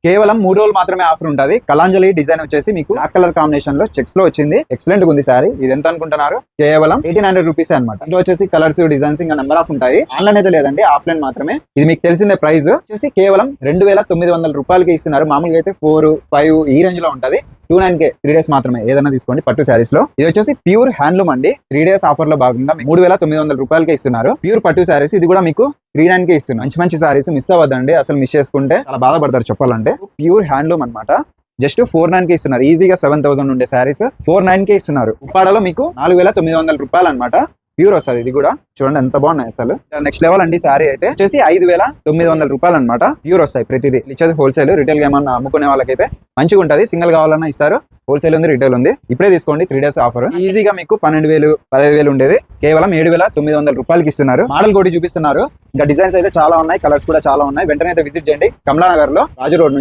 కేవలం 3 రోజులు మాత్రమే ఆఫర్ ఉంటుంది. కలాంజలి డిజైన్ వచ్చేసి మీకు బ్లాక్ కలర్ కాంబినేషన్ లో చెక్స్ లో వచ్చింది. ఎక్సలెంట్ ఉంది సారీ. ఇది ఎంత అనుకుంటున్నారు? కేవలం 1800 రూపీస్ అనమాట. ఇందులో వచ్చేసి కలర్స్, డిజైన్స్ ఇంకా నెంబర్ ఆఫ్ ఉంటాయి. ఆన్లైన్ అయితే లేదండి, ఆఫ్లైన్ మాత్రమే. ఇది మీకు తెలిసిందే. ప్రైస్ వచ్చేసి కేవలం 2900 రూపాయలకి ఇస్తున్నారు. మామూలుగా అయితే 4, 5 ఈ రేంజ్ లో ఉంటది. 29K 3 డేస్ మాత్రమే ఏదైనా తీసుకోండి పట్టు శారీస్ లో. ఇది వచ్చేసి ప్యూర్ హ్యాండ్లూమ్ అండి. 3 డేస్ ఆఫర్ లో భాగంగా 3900 రూపాయలకి ఇస్తున్నారు. ప్యూర్ పట్టు శారీస్. ఇది కూడా మీకు 39K ఇస్తున్నారు. మంచి మంచి శారీస్ మిస్ అవ్వద్దండి. అసలు మిస్ చేసుకుంటే చాలా బాధపడతారు చెప్పాలంటే. ప్యూర్ హ్యాండ్లూమ్ అనమాట. జస్ట్ 49K ఇస్తున్నారు. ఈజీగా 7000 ఉండే శారీస్ 49K ఇస్తున్నారు. ఉప్పాడలో మీకు 4900 రూపాయలు అనమాట. ప్యూర్ వస్తుంది. ఇది కూడా చూడండి ఎంత బాగున్నాయి అసలు. నెక్స్ట్ లెవెల్ అండి. శారీ అయితే వచ్చేసి 5900 రూపాయలు అనమాట. ప్యూర్ వస్తాయి ప్రతిదీ. ఇచ్చేది హోల్సేల్. రిటైల్ గా ఏమన్నా అమ్ముకునే వాళ్ళకైతే మంచిగా ఉంటుంది. సింగిల్ కావాలన్నా ఇస్తారు. హోల్సేల్ ఉంది, రిటైల్ ఉంది. ఇప్పుడే తీసుకోండి. 3 డేస్ ఆఫర్. ఈజీగా మీకు 12000, 15000 ఉండేది కేవలం 7900 రూపాయలకి ఇస్తున్నారు. మోడల్ కూడా చూపిస్తున్నారు. ఇంకా డిజైన్స్ అయితే చాలా ఉన్నాయి, కలర్స్ కూడా చాలా ఉన్నాయి. వెంటనే అయితే విజిట్ చేయండి. కమలానగర్ లో రాజు రోడ్.